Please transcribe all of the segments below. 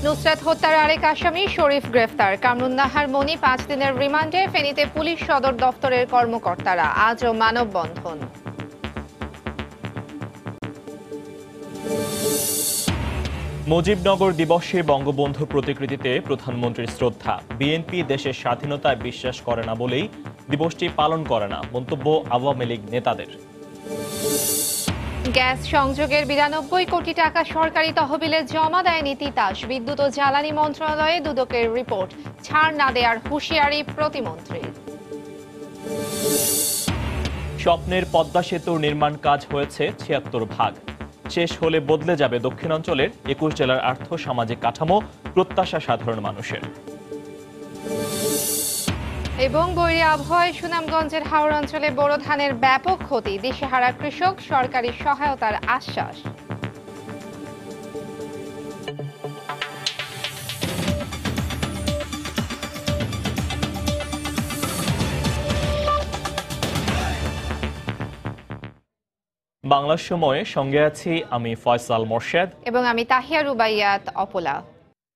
নুসরাত হত্যার আরেক আসামি শরীফ গ্রেফতার। কামরুন্নাহার মনি 5 দিনের রিমান্ডে। ফেনীতে পুলিশ সদর দফতরের কর্মকর্তারা আজও মানববন্ধন। মুজিবনগর দিবসে বঙ্গবন্ধু প্রতিকৃতিতে প্রধানমন্ত্রীর শ্রদ্ধা। বিএনপি দেশের স্বাধীনতায় বিশ্বাস করে না বলেই দিবসটি পালন করে না, মন্তব্য আওয়ামী লীগ নেতাদের। গ্যাস সংযোগের 92 কোটি টাকা সরকারি তহবিলে জমা দেয়নি তিতাস। বিদ্যুৎ ও জ্বালানি মন্ত্রণালয়ে দুদকের রিপোর্ট। ছাড় না দেওয়ার হুঁশিয়ারি প্রতিমন্ত্রীর। স্বপ্নের পদ্মা সেতুর নির্মাণ কাজ হয়েছে 76 ভাগ। শেষ হলে বদলে যাবে দক্ষিণাঞ্চলের 21 জেলার আর্থ সামাজিক কাঠামো, প্রত্যাশা সাধারণ মানুষের। এবং বৈরী আবহাওয়ায় সুনামগঞ্জের হাওড় অঞ্চলে বোরো ধানের ব্যাপক ক্ষতি। দিশেহারা কৃষক, সরকারি সহায়তার আশ্বাস। বাংলার সময়ে সঙ্গে আছি আমি ফয়সাল মোর্শেদ এবং আমি তাহিয়া রুবাইয়াত অপলা।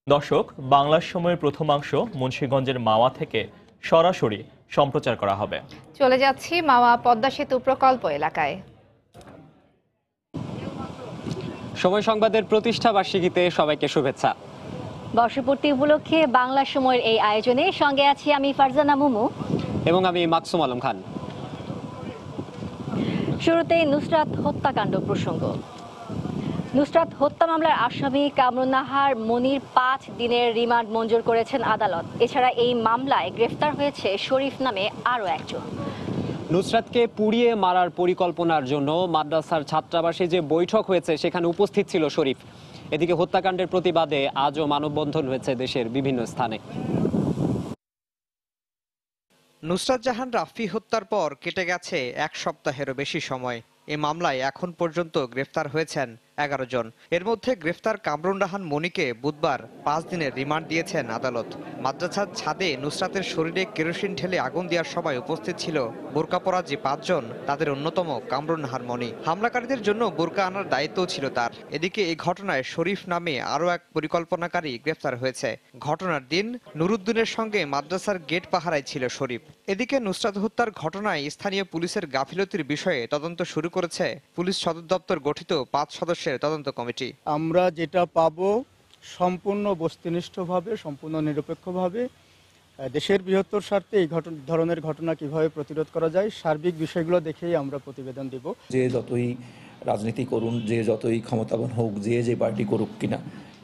দর্শক, বাংলার সময়ের প্রথমাংশ মুন্সিগঞ্জের মাওয়া থেকে সরাসরি সম্প্রচার করা হবে। চলে যাচ্ছি মাওয়া পদ্মা সেতু প্রকল্প এলাকায়। সময় সংবাদের প্রতিষ্ঠা বার্ষিকীতে সবাইকে শুভেচ্ছা। বর্ষপূর্তি উপলক্ষে বাংলা সময়ের এই আয়োজনে সঙ্গে আছি আমি ফারজানা মুমু এবং আমি মাকসুম আলম খান। শুরুতেই নুসরাত হত্যাকাণ্ড প্রসঙ্গ। নুসরাত হত্যা মামলার আসামি কামরুন্নাহার মনির 5 দিনের রিমান্ড মঞ্জুর করেছেন আদালত। এছাড়া এই মামলায় গ্রেফতার হয়েছে শরীফ নামে আরও একজন। নুসরাতকে পুড়িয়ে মারার পরিকল্পনার জন্য মাদ্রাসার ছাত্রাবাসে যে বৈঠক হয়েছে সেখানে উপস্থিত ছিল শরীফ। এদিকে হত্যাকাণ্ডের প্রতিবাদে আজও মানববন্ধন হয়েছে দেশের বিভিন্ন স্থানে। নুসরাত জাহান রাফি হত্যার পর কেটে গেছে 1 সপ্তাহেরও বেশি সময়। এই মামলায় এখন পর্যন্ত গ্রেফতার হয়েছেন 11 জন। এর মধ্যে গ্রেফতার কামরুন্নাহার মনিকে বুধবার 5 দিনের রিমান্ড দিয়েছেন আদালত। মাদ্রাসার ছাদে নুসরাতের শরীরে কেরোসিন ঢেলে আগুন দেওয়ার সময় উপস্থিত ছিল বোরকা পরা যে 5 জন, তাদের অন্যতম কামরুন্নাহার মনি। হামলাকারীদের জন্য বোরকা আনার দায়িত্ব ছিল তার। এদিকে এই ঘটনায় শরীফ নামে আরও এক পরিকল্পনাকারী গ্রেফতার হয়েছে। ঘটনার দিন নুরুদ্দিনের সঙ্গে মাদ্রাসার গেট পাহারায় ছিল শরীফ। এদিকে নুসরাত হত্যার ঘটনায় স্থানীয় পুলিশের গাফিলতির বিষয়ে তদন্ত শুরু করেছে পুলিশ সদর দপ্তর গঠিত 5 সদস্যের তদন্ত কমিটি। আমরা যেটা পাবো সম্পূর্ণ বস্তুনিষ্ঠভাবে, সম্পূর্ণ নিরপেক্ষভাবে দেশের বৃহত্তর স্বার্থে এই ধরনের ঘটনা কিভাবে প্রতিরোধ করা যায় সার্বিক বিষয়গুলো দেখেই আমরা প্রতিবেদন দেব। যে যতই রাজনীতি করুন, যে যতই ক্ষমতাবান হোক, যে পার্টি করুক কিনা,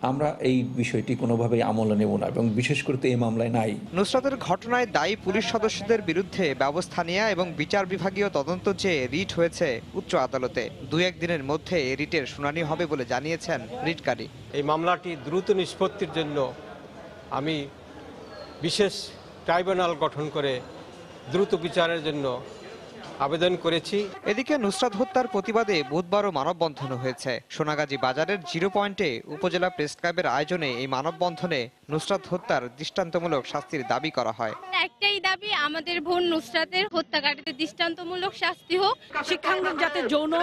আমরা এই বিষয়টি কোনোভাবেই আমলে নেব না, এবং বিশেষ করে তো এই মামলায় নাই। নুসরাতের ঘটনায় দায়ী পুলিশ সদস্যদের বিরুদ্ধে ব্যবস্থা নেওয়া এবং বিচার বিভাগীয় তদন্ত চেয়ে রিট হয়েছে উচ্চ আদালতে। 2-1 দিনের মধ্যে রিটের শুনানি হবে বলে জানিয়েছেন রিটকারী। এই মামলাটি দ্রুত নিষ্পত্তির জন্য আমি বিশেষ ট্রাইব্যুনাল গঠন করে দ্রুত বিচারের জন্য আবেদন করেছি। এদিকে নুসরাত হত্যার প্রতিবাদে বুধবারও মানববন্ধন হয়েছে। সোনাগাজী বাজারের 0 পয়েন্টে উপজেলা প্রেস ক্লাবের আয়োজনে এই মানববন্ধনে নুসরাত হত্যার দৃষ্টান্তমূলক শাস্তির দাবি করা হয়। একটাই দাবি, আমাদের বোন নুসরাতের হত্যাকারীতে দৃষ্টান্তমূলক শাস্তি হোক। শিক্ষাঙ্গন যাতে যৌন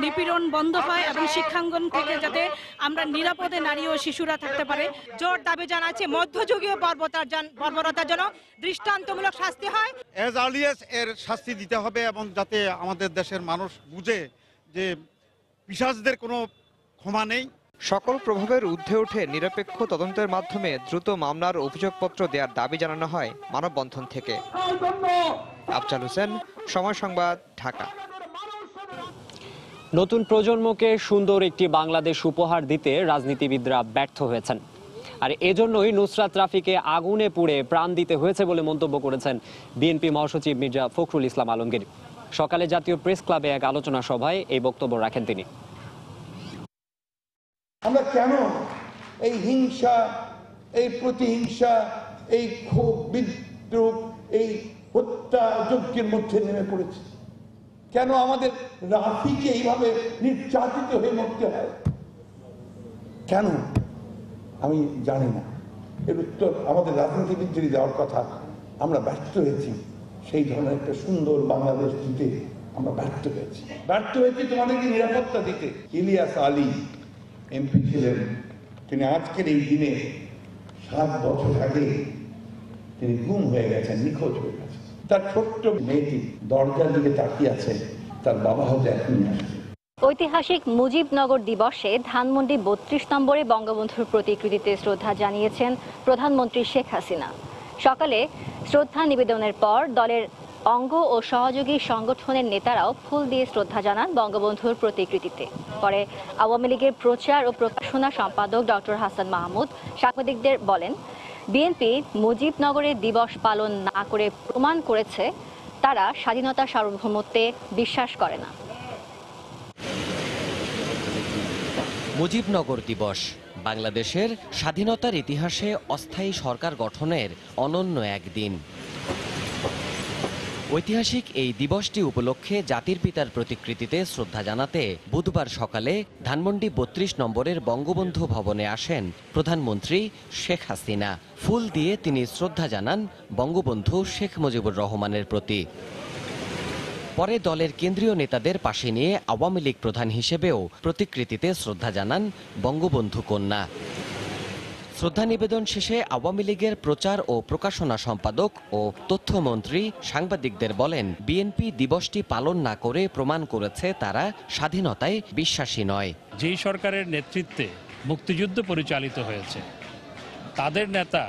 নিপীড়ন বন্ধ হয় এবং শিক্ষাঙ্গন থেকে যাতে আমরা নিরাপদে নারী ও শিশুরা থাকতে পারে। জোর দাবি জানাচ্ছে মধ্যযুগীয় বর্বরতার জন্য দৃষ্টান্তমূলক শাস্তি হয়। এজ আর্লিয়েস এর শাস্তি দিতে হবে, এবং যাতে আমাদের দেশের মানুষ বুঝে যে পিশাচদের কোনো ক্ষমা নেই। সকল প্রভাবের ঊর্ধ্বে উঠে নিরপেক্ষ তদন্তের মাধ্যমে দ্রুত মামলার অভিযোগপত্র দেওয়ার দাবি জানানো হয় মানববন্ধন থেকে। আফজাল হোসেন, সময় সংবাদ, ঢাকা। নতুন প্রজন্মকে সুন্দর একটি বাংলাদেশ উপহার দিতে রাজনীতিবিদরা ব্যর্থ হয়েছেন, আর এজন্যই নুসরাত রাফিকে আগুনে পুড়ে প্রাণ দিতে হয়েছে বলে মন্তব্য করেছেন বিএনপি মহাসচিব মির্জা ফখরুল ইসলাম আলমগীর। সকালে জাতীয় প্রেস ক্লাবে এক আলোচনা সভায় এই বক্তব্য রাখেন তিনি। আমরা কেন এই হিংসা, এই প্রতিহিংসা, এই ক্ষোভ, বিদ্রোহ, এই হত্যা যজ্ঞের মধ্যে নেমে পড়েছি? কেন আমাদের রাফিকে এইভাবে নির্যাতিত হয়ে মরতে হয়? কেন? আমি জানি না। এর উত্তর আমাদের রাজনীতিবিদদেরই দেওয়ার কথা। আমরা ব্যর্থ হয়েছি সেই ধরনের একটা সুন্দর বাংলাদেশ দিতে। আমরা ব্যর্থ হয়েছি তোমাদেরকে নিরাপত্তা দিতে। ইলিয়াস আলী এমপি ছিলেন, তিনি আজকের এই দিনে 7 বছর আগে তিনি গুম হয়ে গেছেন, নিখোঁজ হয়ে গেছেন। তার ছোট্ট মেয়েটি দরজার দিকে তাকিয়ে আছে, তার বাবা হয়তো এখনই আসবে। ঐতিহাসিক মুজিবনগর দিবসে ধানমন্ডি 32 নম্বরে বঙ্গবন্ধুর প্রতিকৃতিতে শ্রদ্ধা জানিয়েছেন প্রধানমন্ত্রী শেখ হাসিনা। সকালে শ্রদ্ধা নিবেদনের পর দলের অঙ্গ ও সহযোগী সংগঠনের নেতারাও ফুল দিয়ে শ্রদ্ধা জানান বঙ্গবন্ধুর প্রতিকৃতিতে। পরে আওয়ামী লীগের প্রচার ও প্রকাশনা সম্পাদক ডক্টর হাসান মাহমুদ সাংবাদিকদের বলেন, বিএনপি মুজিবনগরের দিবস পালন না করে প্রমাণ করেছে তারা স্বাধীনতা সার্বভৌমত্বে বিশ্বাস করে না। মুজিবনগর দিবস বাংলাদেশের স্বাধীনতার ইতিহাসে অস্থায়ী সরকার গঠনের অনন্য একদিন। ঐতিহাসিক এই দিবসটি উপলক্ষে জাতির পিতার প্রতিকৃতিতে শ্রদ্ধা জানাতে বুধবার সকালে ধানমন্ডি 32 নম্বরের বঙ্গবন্ধু ভবনে আসেন প্রধানমন্ত্রী শেখ হাসিনা। ফুল দিয়ে তিনি শ্রদ্ধা জানান বঙ্গবন্ধু শেখ মুজিবুর রহমানের প্রতি। পরে দলের কেন্দ্রীয় নেতাদের পাশে নিয়ে আওয়ামী লীগ প্রধান হিসেবেও প্রতিকৃতিতে শ্রদ্ধা জানান বঙ্গবন্ধু কন্যা। শ্রদ্ধা নিবেদন শেষে আওয়ামী লীগের প্রচার ও প্রকাশনা সম্পাদক ও তথ্যমন্ত্রী সাংবাদিকদের বলেন, বিএনপি দিবসটি পালন না করে প্রমাণ করেছে তারা স্বাধীনতায় বিশ্বাসী নয়। যেই সরকারের নেতৃত্বে মুক্তিযুদ্ধ পরিচালিত হয়েছে, তাদের নেতা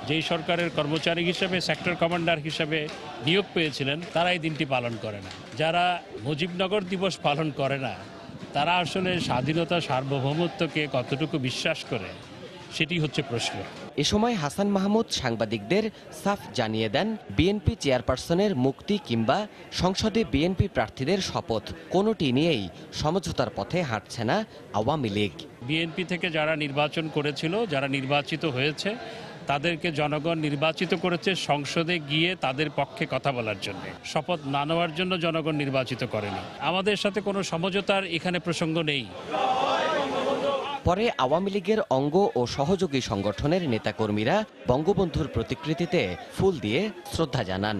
যেই সরকারের কর্মচারী হিসেবে সেক্টর কমান্ডার হিসেবে নিয়োগ পেয়েছিলেন, তারা এই দিনটি পালন করে না। যারা মুজিবনগর দিবস পালন করে না, তারা আসলে স্বাধীনতা সার্বভৌমত্বকে কতটুকু বিশ্বাস করে, সেটি হচ্ছে প্রশ্ন। এ সময় হাসান মাহমুদ সাংবাদিকদের সাফ জানিয়ে দেন, বিএনপি চেয়ারপারসনের মুক্তি কিংবা সংসদে বিএনপি প্রার্থীদের শপথ কোনোটি নিয়েই সমঝোতার পথে হাঁটছে না আওয়ামী লীগ। বিএনপি থেকে যারা নির্বাচন করেছিল, যারা নির্বাচিত হয়েছে, তাদেরকে জনগণ নির্বাচিত করেছে সংসদে গিয়ে তাদের পক্ষে কথা বলার জন্য। শপথ না নেওয়ার জন্য জনগণ নির্বাচিত করেনি। আমাদের সাথে কোনো সমঝোতার এখানে প্রসঙ্গ নেই। পরে আওয়ামী লীগের অঙ্গ ও সহযোগী সংগঠনের নেতাকর্মীরা বঙ্গবন্ধুর প্রতিকৃতিতে ফুল দিয়ে শ্রদ্ধা জানান।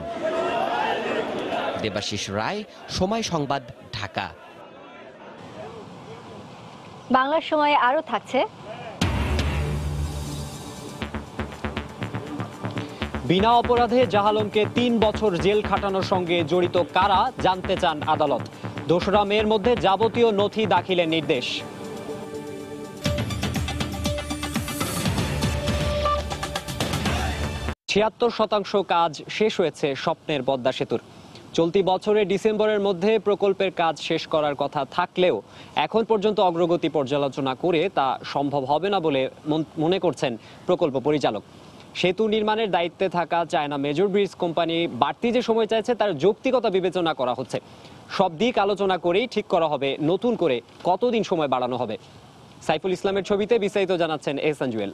দেবাশিস রায়, সময় সংবাদ, ঢাকা। বাংলার সময়ে আরও থাকছে, বিনা অপরাধে জাহালমকে 3 বছর জেল খাটানোর সঙ্গে জড়িত কারা জানতে চান আদালত। 2রা মের মধ্যে যাবতীয় নথি দাখিলের নির্দেশ। 76% কাজ শেষ হয়েছে স্বপ্নের পদ্মা সেতুর। চলতি বছরের ডিসেম্বরের মধ্যে প্রকল্পের কাজ শেষ করার কথা থাকলেও এখন পর্যন্ত অগ্রগতি পর্যালোচনা করে তা সম্ভব হবে না বলে মনে করছেন প্রকল্প পরিচালক। সেতু নির্মাণের দায়িত্বে থাকা চায়না মেজর ব্রিজ কোম্পানি বাড়তি যে সময় চাইছে তার যৌক্তিকতা বিবেচনা করা হচ্ছে। সব দিক আলোচনা করেই ঠিক করা হবে নতুন করে কতদিন সময় বাড়ানো হবে। সাইফুল ইসলামের ছবিতে বিস্তারিত জানাচ্ছেন এহসান জুয়েল।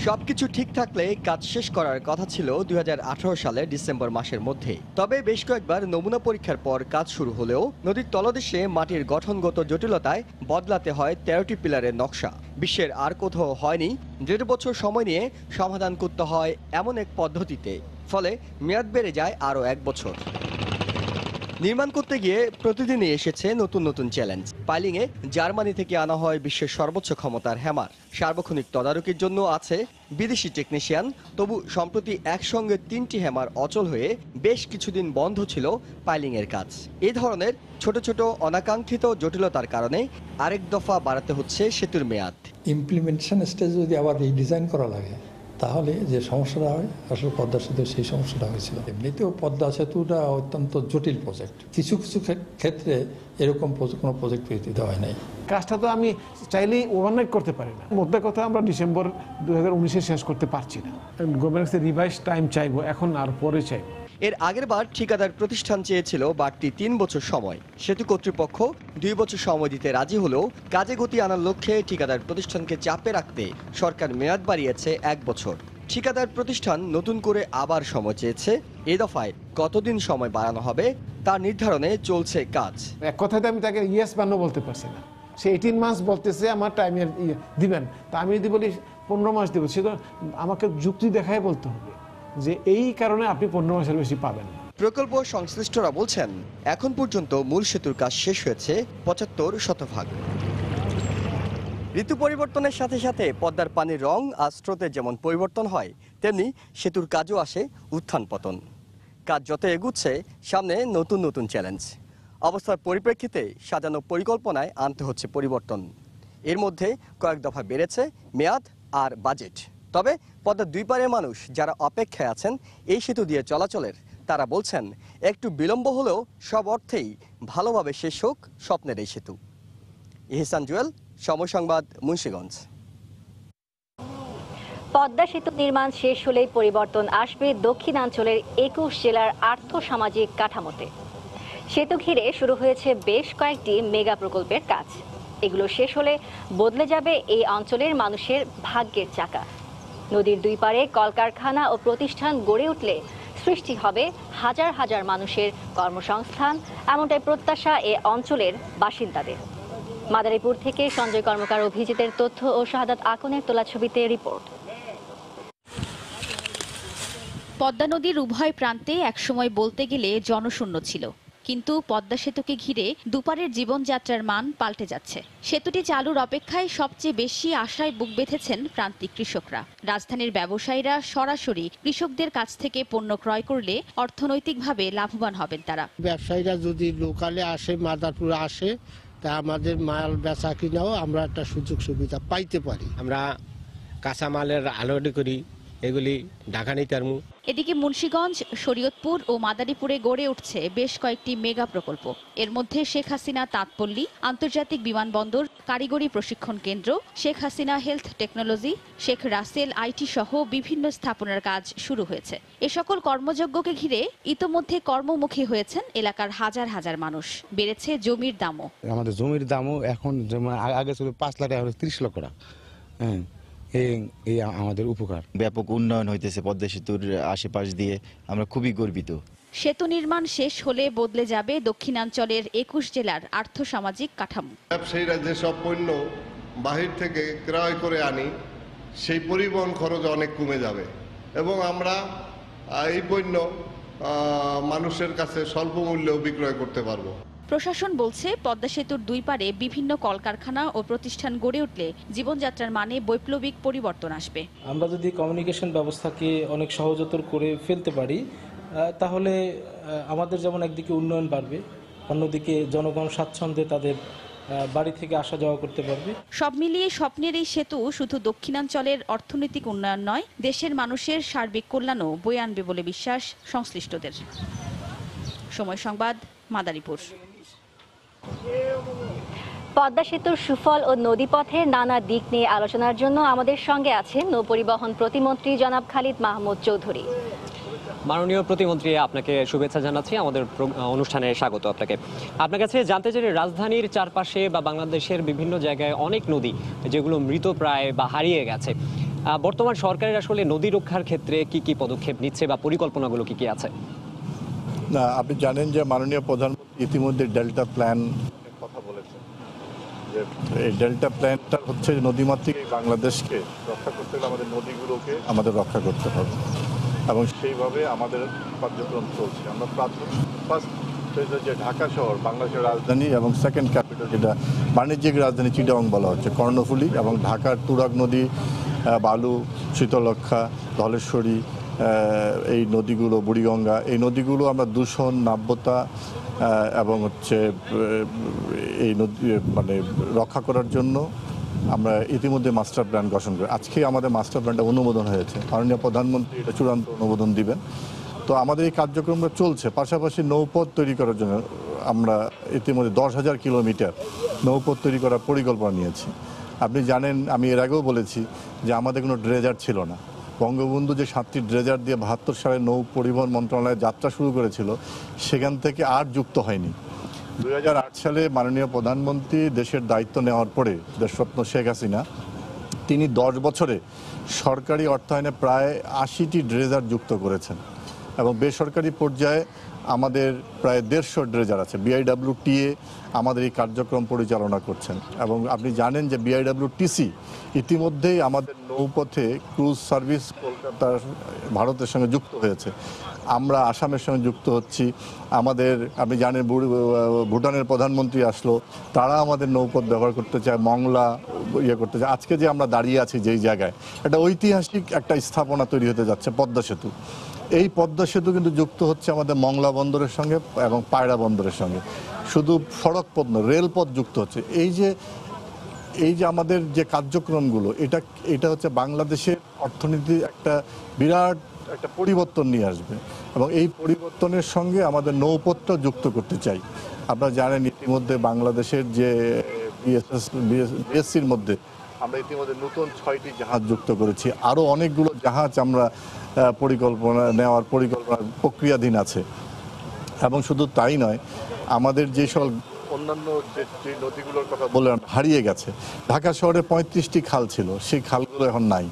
সবকিছু ঠিক থাকলে কাজ শেষ করার কথা ছিল 2018 সালের ডিসেম্বর মাসের মধ্যে। তবে বেশ কয়েকবার নমুনা পরীক্ষার পর কাজ শুরু হলেও নদীর তলদেশে মাটির গঠনগত জটিলতায় বদলাতে হয় 13টি পিলারের নকশা। বিশ্বের আর কোথাও হয়নি 1.5 বছর সময় নিয়ে সমাধান করতে হয় এমন এক পদ্ধতিতে, ফলে মেয়াদ বেড়ে যায় আরও 1 বছর। নির্মাণ করতে গিয়ে প্রতিদিনই এসেছে নতুন নতুন চ্যালেঞ্জ। পাইলিংয়ে জার্মানি থেকে আনা হয় বিশ্বের সর্বোচ্চ ক্ষমতার হ্যামার। সার্বক্ষণিক তদারকির জন্য আছে বিদেশি টেকনিশিয়ান। তবু সম্প্রতি একসঙ্গে 3টি হ্যামার অচল হয়ে বেশ কিছুদিন বন্ধ ছিল পাইলিংয়ের কাজ। এই ধরনের ছোট ছোট অনাকাঙ্ক্ষিত জটিলতার কারণে আরেক দফা বাড়াতে হচ্ছে সেতুর মেয়াদ। ইমপ্লিমেন্টেশন স্টেজে যদি আবার রিডিজাইন করা লাগে তাহলে যে সমস্যাটা হয়, আসলে পদ্মা সেতু সেই সমস্যাটা হয়েছিল। এমনিতেও পদ্মা সেতুটা অত্যন্ত জটিল প্রজেক্ট। কিছু কিছু ক্ষেত্রে এরকম কোনো প্রজেক্ট দিতে হয় নাই। কাজটা তো আমি চাইলেই ওভারনাইট করতে পারি না। মোদ্দা কথা আমরা ডিসেম্বর 2019-এ শেষ করতে পারছি না। গভর্নমেন্ট রিভাইজ টাইম চাইবো, এখন আর পরে চাইবো। এর আগের বার ঠিকাদার প্রতিষ্ঠান চেয়েছিল বাড়তি 3 বছর সময়। সেতু কর্তৃপক্ষ 2 বছর সময় দিতে রাজি হলেও কাজে গতি আনার লক্ষ্যে ঠিকাদার প্রতিষ্ঠানকে চাপে রাখতে সরকার মেয়াদ বাড়িয়েছে 1 বছর। ঠিকাদার প্রতিষ্ঠান নতুন করে আবার সময় চেয়েছে। এই দফায় কতদিন সময় বাড়ানো হবে তা নির্ধারণে চলছে কাজ। এক কথাতে আমি তাকে ইয়েস বা নো বলতে পারছি না। সে 18 মাস বলতেছে আমার টাইমের দিবেন, তা আমি যদি বলি 15 মাস দেবো, সেটা আমাকে যুক্তি দেখায় বলতে হবে যে এই কারণে আপনি 15 মাসের বেশি পাবেন না। প্রকল্প সংশ্লিষ্টরা বলছেন এখন পর্যন্ত মূল সেতুর কাজ শেষ হয়েছে 75%। ঋতু পরিবর্তনের সাথে সাথে পদ্মার পানির রং আর স্রোতের যেমন পরিবর্তন হয়, তেমনি সেতুর কাজও আসে উত্থান পতন। কাজ যত এগুচ্ছে, সামনে নতুন নতুন চ্যালেঞ্জ। অবস্থার পরিপ্রেক্ষিতে সাজানো পরিকল্পনায় আনতে হচ্ছে পরিবর্তন। এর মধ্যে কয়েক দফা বেড়েছে মেয়াদ আর বাজেট। তবে পদ্মার দুই পারের মানুষ যারা অপেক্ষায় আছেন এই সেতু দিয়ে চলাচলের, তারা বলছেন একটু বিলম্ব হলেও সব অর্থেই ভালোভাবে শেষ হোক স্বপ্নের এই সেতু। ইহসান জুয়েল, সময় সংবাদ, মুন্সিগঞ্জ। পদ্মা সেতু নির্মাণ শেষ হলেই পরিবর্তন আসবে দক্ষিণাঞ্চলের 21 জেলার আর্থ-সামাজিক কাঠামোতে। সেতু ঘিরে শুরু হয়েছে বেশ কয়েকটি মেগা প্রকল্পের কাজ। এগুলো শেষ হলে বদলে যাবে এই অঞ্চলের মানুষের ভাগ্যের চাকা। নদীর দুই পারে কলকারখানা ও প্রতিষ্ঠান গড়ে উঠলে সৃষ্টি হবে হাজার হাজার মানুষের কর্মসংস্থান, এমনটাই প্রত্যাশা এ অঞ্চলের বাসিন্দাদের। মাদারীপুর থেকে সঞ্জয় কর্মকার, অভিজিতের তথ্য ও শাহাদাত আকনের তোলা ছবিতে রিপোর্ট। পদ্মা নদীর উভয় প্রান্তে একসময় বলতে গেলে জনশূন্য ছিল, কিন্তু পদ্মা সেতুকে ঘিরে দুপারের জীবনযাত্রার মান পাল্টে যাচ্ছে। সেতুটি চালুর অপেক্ষায় সবচেয়ে বেশি আশায় বুক বেঁধেছেন প্রান্তিক কৃষকরা। রাজধানীর ব্যবসায়ীরা সরাসরি কৃষকদের কাছ থেকে পণ্য ক্রয় করলে অর্থনৈতিকভাবে লাভবান হবেন তারা। ব্যবসায়ীরা যদি লোকালে আসে, মাদারপুরে আসে, তা আমাদের মাল বেচা কিনাও আমরা একটা সুযোগ সুবিধা পাইতে পারি। আমরা কাঁচামালের আলোডি করি, এগুলি ঢাকা নিতে পারবো। এদিকে মুন্সিগঞ্জ, শরীয়তপুর ও মাদারীপুরে গড়ে উঠছে বেশ কয়েকটি মেগা প্রকল্প। এর মধ্যে শেখ হাসিনা তাঁতপল্লী, আন্তর্জাতিক বিমানবন্দর, কারিগরি প্রশিক্ষণ কেন্দ্র, Sheikh Hasina health technology, Sheikh Russel IT সহ বিভিন্ন স্থাপনার কাজ শুরু হয়েছে। এ সকল কর্মযজ্ঞকে ঘিরে ইতোমধ্যে কর্মমুখী হয়েছেন এলাকার হাজার হাজার মানুষ। বেড়েছে জমির দামও। আমাদের জমির দামও এখন আগে ছিল 5 লাখ টাকা, 30 লক্ষ টাকা। এই আমাদের উপকার। ব্যাপক উন্নয়ন হইতেছে পদ্মা সেতুর আশেপাশ দিয়ে, আমরা খুবই গর্বিত। সেতু নির্মাণ শেষ হলে বদলে যাবে দক্ষিণাঞ্চলের 21 জেলার আর্থ-সামাজিক কাঠামো। ব্যবসায়ীরা যেসব পণ্য বাহির থেকে ক্রয় করে আনি, সেই পরিবহন খরচ অনেক কমে যাবে এবং আমরা এই পণ্য মানুষের কাছে স্বল্প মূল্যেও বিক্রয় করতে পারবো। প্রশাসন বলছে পদ্মা সেতুর দুই পারে বিভিন্ন কলকারখানা ও প্রতিষ্ঠান গড়ে উঠলে জীবনযাত্রার মানে বৈপ্লবিক পরিবর্তন আসবে। আমরা যদি কমিউনিকেশন ব্যবস্থাকে অনেক সহজতর করে ফেলতে পারি, তাহলে আমাদের যেমন একদিকে উন্নয়ন বাড়বে, অন্যদিকে জনগণ স্বাচ্ছন্দ্যে তাদের বাড়ি থেকে আসা যাওয়া করতে পারবে। সব মিলিয়ে স্বপ্নের এই সেতু শুধু দক্ষিণাঞ্চলের অর্থনৈতিক উন্নয়ন নয়, দেশের মানুষের সার্বিক কল্যাণও বয়ে আনবে বলে বিশ্বাস সংশ্লিষ্টদের। সময় সংবাদ, মাদারীপুর। পদ্মা সেতুর সুফল ও নদীপথের নানা দিক নিয়ে আলোচনার জন্য আমাদের সঙ্গে আছেন নৌপরিবহন প্রতিমন্ত্রী জনাব খালিদ মাহমুদ চৌধুরী। মাননীয় প্রতিমন্ত্রী, আপনাকে শুভেচ্ছা জানাচ্ছি, আমাদের অনুষ্ঠানে স্বাগত আপনাকে। আপনার কাছে জানতে চাই, রাজধানীর চারপাশে বা বাংলাদেশের বিভিন্ন জায়গায় অনেক নদী যেগুলো মৃতপ্রায় বা হারিয়ে গেছে, বর্তমান সরকারের আসলে নদী রক্ষার ক্ষেত্রে কি কি পদক্ষেপ নিচ্ছে বা পরিকল্পনাগুলো কি কি আছে? না, আপনি জানেন যে মাননীয় প্রধানমন্ত্রী ইতিমধ্যে ডেল্টা প্ল্যান কথা বলেছেন। যে এই ডেল্টা প্ল্যানটা হচ্ছে নদীমাতৃক বাংলাদেশকে রক্ষা করতে হলে আমাদের নদীগুলোকে আমাদের রক্ষা করতে হবে এবং সেইভাবে আমাদের কার্যক্রম চলছে। আমরা ফার্স্ট যে ঢাকা শহর বাংলাদেশের রাজধানী এবং সেকেন্ড ক্যাপিটাল যেটা বাণিজ্যিক রাজধানী চিটাগং বলা হচ্ছে, কর্ণফুলী এবং ঢাকার তুরাগ নদী, বালু, শীতলক্ষা, ধলেশ্বরী, এই নদীগুলো, বুড়িগঙ্গা, এই নদীগুলো আমরা দূষণ, নাব্যতা এবং হচ্ছে এই নদী মানে রক্ষা করার জন্য আমরা ইতিমধ্যে মাস্টার প্ল্যান গঠন করি। আজকে আমাদের মাস্টার প্ল্যানটা অনুমোদন হয়েছে, মাননীয় প্রধানমন্ত্রী এটা চূড়ান্ত অনুমোদন দিবেন। তো আমাদের এই কার্যক্রমটা চলছে। পাশাপাশি নৌপথ তৈরি করার জন্য আমরা ইতিমধ্যে 10,000 কিলোমিটার নৌপথ তৈরি করার পরিকল্পনা নিয়েছি। আপনি জানেন, আমি এর আগেও বলেছি যে আমাদের কোনো ড্রেজার ছিল না। বঙ্গবন্ধু যে 7টি ড্রেজার দিয়ে 72 সালে নৌ পরিবহন মন্ত্রণালয়ে যাত্রা শুরু করেছিল, সেখান থেকে আর যুক্ত হয়নি। 2008 সালে মাননীয় প্রধানমন্ত্রী দেশের দায়িত্ব নেওয়ার পরে দেশরত্ন শেখ হাসিনা, তিনি 10 বছরে সরকারি অর্থায়নে প্রায় 80টি ড্রেজার যুক্ত করেছেন এবং বেসরকারি পর্যায়ে আমাদের প্রায় 150 ড্রেজার আছে। BIWTA আমাদের এই কার্যক্রম পরিচালনা করছেন এবং আপনি জানেন যে BIWTC ইতিমধ্যেই আমাদের নৌপথে ক্রুজ সার্ভিস কলকাতার ভারতের সঙ্গে যুক্ত হয়েছে। আমরা আসামের সঙ্গে যুক্ত হচ্ছি। আমাদের আপনি জানেন ভুটানের প্রধানমন্ত্রী আসলো, তারা আমাদের নৌপথ ব্যবহার করতে চায়, মংলা ইয়ে করতে চায়। আজকে যে আমরা দাঁড়িয়ে আছি যেই জায়গায়, একটা ঐতিহাসিক একটা স্থাপনা তৈরি হতে যাচ্ছে পদ্মা সেতু। এই পদ্মা সেতু কিন্তু যুক্ত হচ্ছে আমাদের মংলা বন্দরের সঙ্গে এবং পায়রা বন্দরের সঙ্গে। শুধু সড়ক পথ নয়, রেলপথ যুক্ত হচ্ছে। এই যে আমাদের যে কার্যক্রমগুলো, এটা হচ্ছে বাংলাদেশের অর্থনীতি একটা বিরাট একটা পরিবর্তন নিয়ে আসবে এবং এই পরিবর্তনের সঙ্গে আমাদের নৌপথটা যুক্ত করতে চাই। আপনারা জানেন ইতিমধ্যে বাংলাদেশের যে বিএসসির মধ্যে আমরা ইতিমধ্যে নতুন 6টি জাহাজ যুক্ত করেছি। আরও অনেকগুলো জাহাজ আমরা নেওয়ার পরিকল্পনার প্রক্রিয়াধীন আছে। এবং শুধু তাই নয়, আমাদের যে সকল অন্যান্য যে নদীগুলোর কথা বললাম হারিয়ে গেছে। ঢাকা শহরে 35টি খাল ছিল, সেই খালগুলো এখন নাই।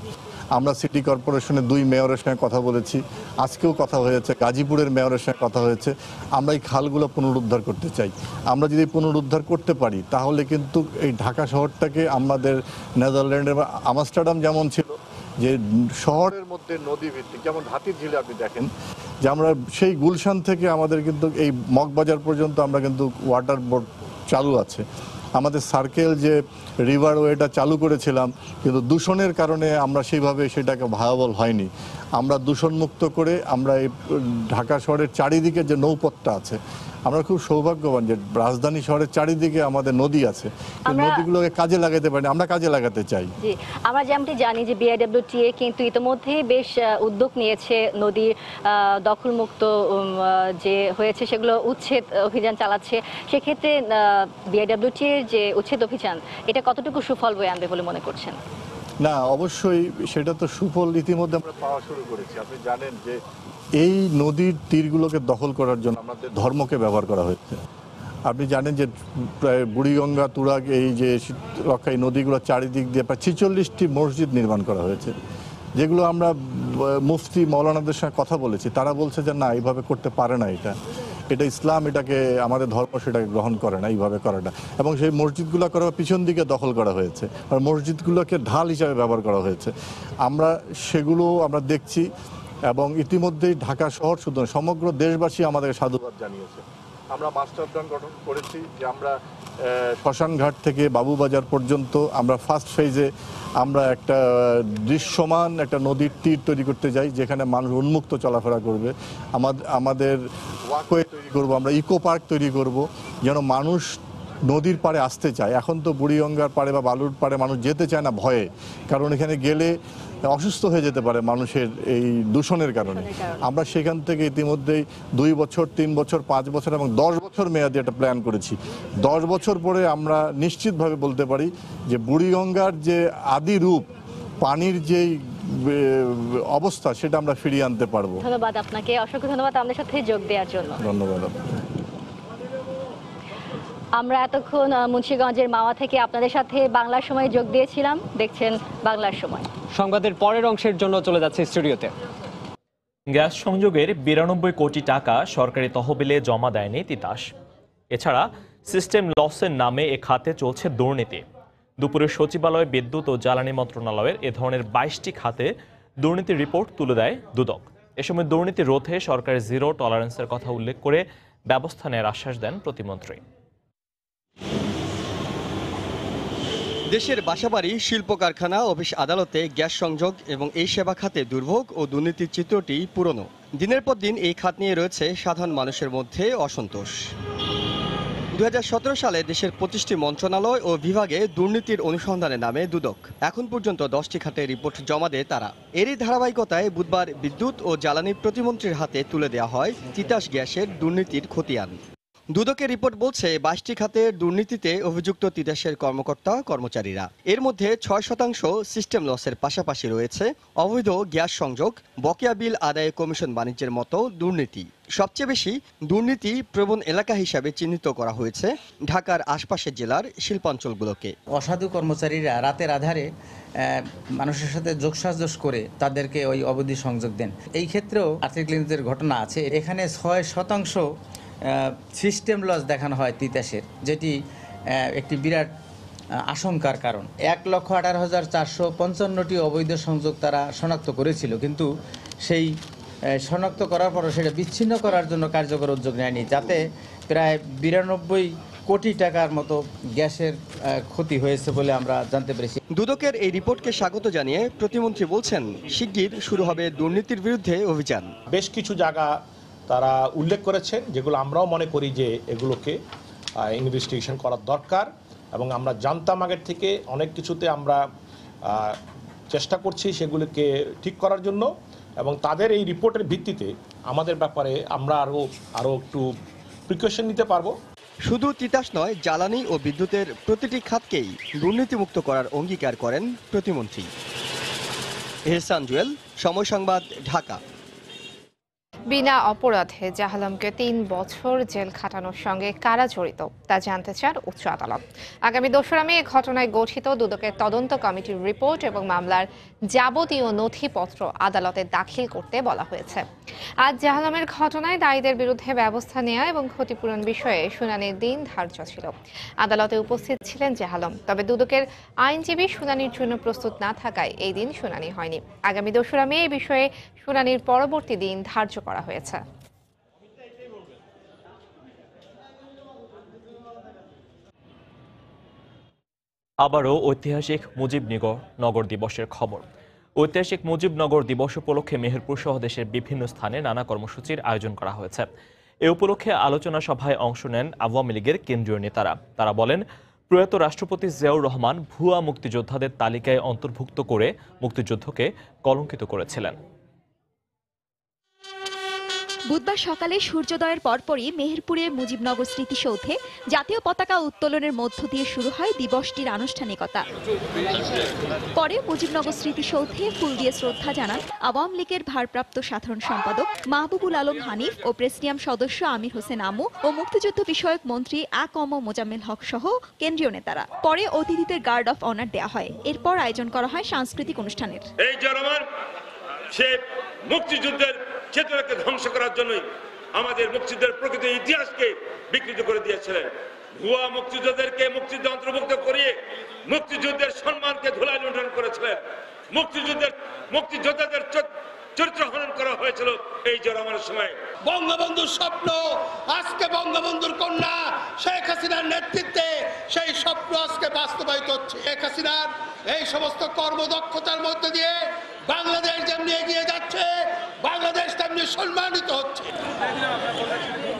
আমরা সিটি কর্পোরেশনের 2 মেয়রের সঙ্গে কথা বলেছি, আজকেও কথা হয়েছে, গাজীপুরের মেয়রের সঙ্গে কথা হয়েছে। আমরা এই খালগুলো পুনরুদ্ধার করতে চাই। আমরা যদি পুনরুদ্ধার করতে পারি তাহলে কিন্তু এই ঢাকা শহরটাকে আমাদের নেদারল্যান্ডের বা আমস্টারডাম যেমন ছিল, যে শহরের মধ্যে নদী ভিত্তিক, যেমন হাতির ঝিলে আপনি দেখেন যে আমরা সেই গুলশান থেকে আমাদের কিন্তু এই মগবাজার পর্যন্ত আমরা কিন্তু ওয়াটার বোর্ড চালু আছে। আমাদের সার্কেল যে রিভার ওয়েটা চালু করেছিলাম, কিন্তু দূষণের কারণে আমরা সেইভাবে সেটাকে ভায়াবল হয়নি। আমরা দূষণমুক্ত করে আমরা এই ঢাকা শহরের চারিদিকে যে নৌপথটা আছে, আমরা খুব সৌভাগ্যবান যে রাজধানী শহরের চারিদিকে আমাদের নদী আছে। নদীগুলোকে কাজে লাগাতে পারি, আমরা কাজে লাগাতে চাই। জি, আমরা যেমনটি জানি যে বিআইডব্লিউটিএ কিন্তু ইতিমধ্যেই বেশ উদ্যোগ নিয়েছে, নদীর দখলমুক্ত যে হয়েছে সেগুলো উচ্ছেদ অভিযান চালাচ্ছে। সেক্ষেত্রে বিআইডব্লিউটিএ যে উচ্ছেদ অভিযান, এটা কতটুকু সুফল বয়ে আনবে বলে মনে করছেন? না, অবশ্যই সেটা তো সুফল ইতিমধ্যে আমরা পাওয়া শুরু করেছি। আপনি জানেন যে এই নদীর তীরগুলোকে দখল করার জন্য আমাদের ধর্মকে ব্যবহার করা হয়েছে। আপনি জানেন যে প্রায় বুড়িগঙ্গা, তুরাগ, এই যে রক্ষা, এই নদীগুলো চারিদিক দিয়ে প্রায় 46টি মসজিদ নির্মাণ করা হয়েছে, যেগুলো আমরা মুফতি মৌলানাদের সঙ্গে কথা বলেছি। তারা বলছে যে না, এইভাবে করতে পারে না, এটা ইসলাম, এটাকে আমাদের ধর্ম সেটাকে গ্রহণ করে না এইভাবে করাটা। এবং সেই মসজিদগুলো করার পিছন দিকে দখল করা হয়েছে আর মসজিদগুলোকে ঢাল হিসাবে ব্যবহার করা হয়েছে। সেগুলো আমরা দেখছি এবং ইতিমধ্যেই ঢাকা শহর শুধু সমগ্র দেশবাসী আমাদের সাধুবাদ জানিয়েছে। আমরা মাস্টার প্ল্যান গঠন করেছি যে আমরা শ্মশানঘাট থেকে বাবুবাজার পর্যন্ত আমরা ফার্স্ট ফেজে আমরা একটা দৃশ্যমান একটা নদীর তীর তৈরি করতে যাই, যেখানে মানুষ উন্মুক্ত চলাফেরা করবে। আমাদের ওয়াকওয়ে তৈরি করব, আমরা ইকো পার্ক তৈরি করব, যেন মানুষ নদীর পাড়ে আসতে চায়। এখন তো বুড়িগঙ্গার পাড়ে বা বালুর পাড়ে মানুষ যেতে চায় না ভয়ে, কারণ এখানে গেলে অসুস্থ হয়ে যেতে পারে মানুষের এই দূষণের কারণে। আমরা সেখান থেকে ইতিমধ্যেই 2 বছর, 3 বছর, 5 বছর এবং 10 বছর মেয়াদি একটা প্ল্যান করেছি। 10 বছর পরে আমরা নিশ্চিতভাবে বলতে পারি যে বুড়িগঙ্গার যে আদি রূপ, পানির যেই অবস্থা, সেটা আমরা ফিরিয়ে আনতে পারবো। ধন্যবাদ আপনাকে, অসংখ্য ধন্যবাদ আমাদের সাথে যোগ দেওয়ার জন্য। ধন্যবাদ। আমরা এতক্ষণ মুন্সিগঞ্জের মাওয়া থেকে আপনাদের সাথে বাংলার সময় যোগ দিয়েছিলাম। দেখছেন বাংলার সময়। সংবাদের পরের অংশের জন্য চলে যাচ্ছে স্টুডিওতে। গ্যাস সংযোগের 92 কোটি টাকা সরকারি তহবিলে জমা দেয়নি তিতাস। এছাড়া সিস্টেম লসের নামে এ খাতে চলছে দুর্নীতি। দুপুরে সচিবালয়, বিদ্যুৎ ও জ্বালানি মন্ত্রণালয়ের এ ধরনের 22টি খাতে দুর্নীতির রিপোর্ট তুলে দেয় দুদক। এ সময় দুর্নীতি রোধে সরকারের জিরো টলারেন্সের কথা উল্লেখ করে ব্যবস্থা নেওয়ার আশ্বাস দেন প্রতিমন্ত্রী। দেশের বাসাবাড়ি, শিল্প কারখানা, অফিস আদালতে গ্যাস সংযোগ এবং এই সেবা খাতে দুর্ভোগ ও দুর্নীতির চিত্রটি পুরনো। দিনের পর দিন এই খাত নিয়ে রয়েছে সাধারণ মানুষের মধ্যে অসন্তোষ। 2017 সালে দেশের 25টি মন্ত্রণালয় ও বিভাগে দুর্নীতির অনুসন্ধানে নামে দুদক। এখন পর্যন্ত 10টি খাতে রিপোর্ট জমা দেয় তারা। এরই ধারাবাহিকতায় বুধবার বিদ্যুৎ ও জ্বালানি প্রতিমন্ত্রীর হাতে তুলে দেওয়া হয় তিতাস গ্যাসের দুর্নীতির খতিয়ান। দুদকের রিপোর্ট বলছে 22টি খাতের দুর্নীতিতে অভিযুক্ত তিতাসের কর্মকর্তা কর্মচারীরা। এর মধ্যে 6% সিস্টেম লসের পাশাপাশি রয়েছে অবৈধ গ্যাস সংযোগ, বকেয়া বিল আদায়ে কমিশন বাণিজ্যের মতো দুর্নীতি। সবচেয়ে বেশি দুর্নীতি প্রবণ এলাকা হিসাবে চিহ্নিত করা হয়েছে ঢাকার আশপাশের জেলার শিল্পাঞ্চলগুলোকে। অসাধু কর্মচারীরা রাতের আধারে মানুষের সাথে যোগসাজশ করে তাদেরকে ওই অবৈধ সংযোগ দেন। এই ক্ষেত্রেও আর্থিক লেনদেনের ঘটনা আছে। এখানে 6% সিস্টেম লস দেখানো হয় তিতাসের, যেটি একটি বিরাট আশঙ্কার কারণ। 1,18,455টি অবৈধ সংযোগ তারা শনাক্ত করেছিল, কিন্তু সেই শনাক্ত করার পর সেটা বিচ্ছিন্ন করার জন্য কার্যকর উদ্যোগ নেয়নি, যাতে প্রায় 92 কোটি টাকার মতো গ্যাসের ক্ষতি হয়েছে বলে আমরা জানতে পেরেছি। দুদকের এই রিপোর্টকে স্বাগত জানিয়ে প্রতিমন্ত্রী বলছেন, শিগগির শুরু হবে দুর্নীতির বিরুদ্ধে অভিযান। বেশ কিছু জায়গা তারা উল্লেখ করেছেন যেগুলো আমরাও মনে করি যে এগুলোকে ইনভেস্টিগেশন করার দরকার, এবং আমরা জানতাম আগের থেকে অনেক কিছুতে আমরা চেষ্টা করছি সেগুলোকে ঠিক করার জন্য, এবং তাদের এই রিপোর্টের ভিত্তিতে আমাদের ব্যাপারে আমরা আরও একটু প্রিকশন নিতে পারবো। শুধু তিতাস নয়, জ্বালানি ও বিদ্যুতের প্রতিটি খাতকেই দুর্নীতিমুক্ত করার অঙ্গীকার করেন প্রতিমন্ত্রী। এহসান জুয়েল, সময় সংবাদ, ঢাকা। বিনা অপরাধে জাহালমকে 3 বছর জেল খাটানোর সঙ্গে কারা জড়িত তা জানতে চান উচ্চ আদালত। আগামী 2রা মে ঘটনায় গঠিত দুদকের তদন্ত কমিটির রিপোর্ট এবং মামলার যাবতীয় নথিপত্র আদালতে দাখিল করতে বলা হয়েছে। আজ জাহালমের ঘটনায় দায়ীদের বিরুদ্ধে ব্যবস্থা নেওয়া এবং ক্ষতিপূরণ বিষয়ে শুনানির দিন ধার্য ছিল। আদালতে উপস্থিত ছিলেন জাহালম, তবে দুদকের আইনজীবী শুনানির জন্য প্রস্তুত না থাকায় এই দিন শুনানি হয়নি। আগামী 2রা মে এই বিষয়ে শুনানির পরবর্তী দিন ধার্য করা হয়েছে। আবারও ঐতিহাসিক মুজিবনগর দিবসের খবর। ঐতিহাসিক মুজিবনগর দিবস উপলক্ষে মেহেরপুর সহ দেশের বিভিন্ন স্থানে নানা কর্মসূচির আয়োজন করা হয়েছে। এ উপলক্ষে আলোচনা সভায় অংশ নেন আওয়ামী লীগের কেন্দ্রীয় নেতারা। তারা বলেন, প্রয়াত রাষ্ট্রপতি জিয়াউর রহমান ভুয়া মুক্তিযোদ্ধাদের তালিকায় অন্তর্ভুক্ত করে মুক্তিযুদ্ধকে কলঙ্কিত করেছিলেন। বুধবার সকালে সূর্যোদয়ের পরপরই মেহেরপুরে মুজিবনগর স্মৃতিসৌধে জাতীয় পতাকা উত্তোলনের মধ্য দিয়ে শুরু হয় দিবসটির আনুষ্ঠানিকতা। পরে মুজিবনগর স্মৃতিসৌধে ফুল দিয়ে শ্রদ্ধা জানান আওয়ামী লীগের ভারপ্রাপ্ত সাধারণ সম্পাদক মাহবুবুল আলম হানিফ ও প্রেসিডিয়াম সদস্য আমির হোসেন আমু ও মুক্তিযুদ্ধ বিষয়ক মন্ত্রী আ.ক.ম মোজাম্মেল হক সহ কেন্দ্রীয় নেতারা। পরে অতিথিদের গার্ড অফ অনার দেওয়া হয়। এরপর আয়োজন করা হয় সাংস্কৃতিক অনুষ্ঠানের। এই জনগণ সে মুক্তিযুদ্ধের চেতনাকে ধ্বংস করার জন্যই আমাদের মুক্তিযুদ্ধের প্রকৃত ইতিহাসকে বিকৃত করে দিয়েছিলেন। ভুয়া মুক্তিযোদ্ধাদেরকে মুক্তিযুদ্ধে অন্তর্ভুক্ত করিয়ে মুক্তিযুদ্ধের সম্মানকে ধুলায় লুণ্ঠন করেছিলেন। মুক্তিযোদ্ধাদের চরিত্র হনন করা হয়েছিল এই জনগণের সময়। বঙ্গবন্ধুর স্বপ্ন আজকে বঙ্গবন্ধুর কন্যা শেখ হাসিনার নেতৃত্বে সেই স্বপ্ন আজকে বাস্তবায়িত হচ্ছে। শেখ হাসিনার এই সমস্ত কর্মদক্ষতার মধ্যে দিয়ে বাংলাদেশ যেমনি এগিয়ে যাচ্ছে, বাংলাদেশ তেমনি সম্মানিত হচ্ছে।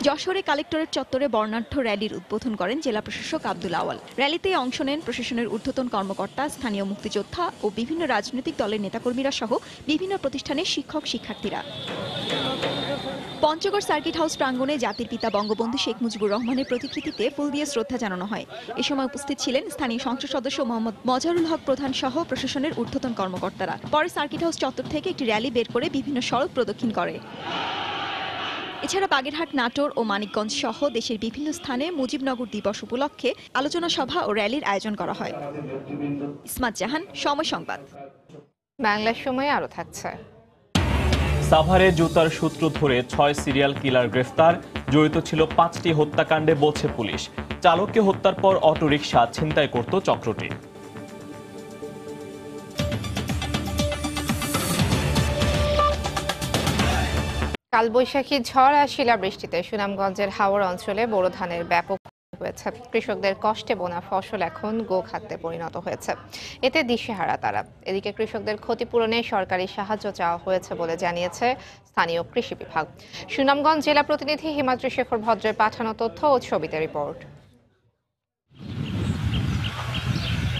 যশোরে কালেক্টরেট চত্বরে বর্ণাঢ্য র্যালির উদ্বোধন করেন জেলা প্রশাসক আব্দুল আওয়াল। র্যালিতে অংশ নেন প্রশাসনের ঊর্ধ্বতন কর্মকর্তা, স্থানীয় মুক্তিযোদ্ধা ও বিভিন্ন রাজনৈতিক দলের নেতাকর্মীরা সহ বিভিন্ন প্রতিষ্ঠানের শিক্ষক শিক্ষার্থীরা। পঞ্চগড় সার্কিট হাউস প্রাঙ্গণে জাতির পিতা বঙ্গবন্ধু শেখ মুজিবুর রহমানের প্রতিকৃতিতে ফুল দিয়ে শ্রদ্ধা জানানো হয়। এ সময় উপস্থিত ছিলেন স্থানীয় সংসদ সদস্য মোহাম্মদ মজারুল হক প্রধান সহ প্রশাসনের ঊর্ধ্বতন কর্মকর্তারা। পরে সার্কিট হাউস চত্বর থেকে একটি র্যালি বের করে বিভিন্ন সড়ক প্রদক্ষিণ করে। এছাড়া বাগেরহাট, নাটোর ও মানিকগঞ্জ সহ দেশের বিভিন্ন স্থানে মুজিবনগর দিবস উপলক্ষে আলোচনা সভা ও র্যালির আয়োজন করা হয়। ইসমাত জাহান, সময় সংবাদ। বাংলার সময় আরো থাকছে। সাভারে জুতার সূত্র ধরে 6 সিরিয়াল কিলার গ্রেফতার। জড়িত ছিল 5টি হত্যাকাণ্ডে বলছে পুলিশ। চালককে হত্যার পর অটোরিকশা ছিনতাই করত চক্রটি। কালবৈশাখী ঝড় আর শিলাবৃষ্টিতে সুনামগঞ্জের হাওড় অঞ্চলে বোরো ধানের ব্যাপক হয়েছে। কৃষকদের কষ্টে বোনা ফসল এখন গোখাদ্যে পরিণত হয়েছে। এতে দিশেহারা তারা। এদিকে কৃষকদের ক্ষতিপূরণে সরকারি সাহায্য চাওয়া হয়েছে বলে জানিয়েছে স্থানীয় কৃষি বিভাগ। সুনামগঞ্জ জেলা প্রতিনিধি হিমাদ্রি শেখর ভদ্রের পাঠানো তথ্য ও ছবিতে রিপোর্ট।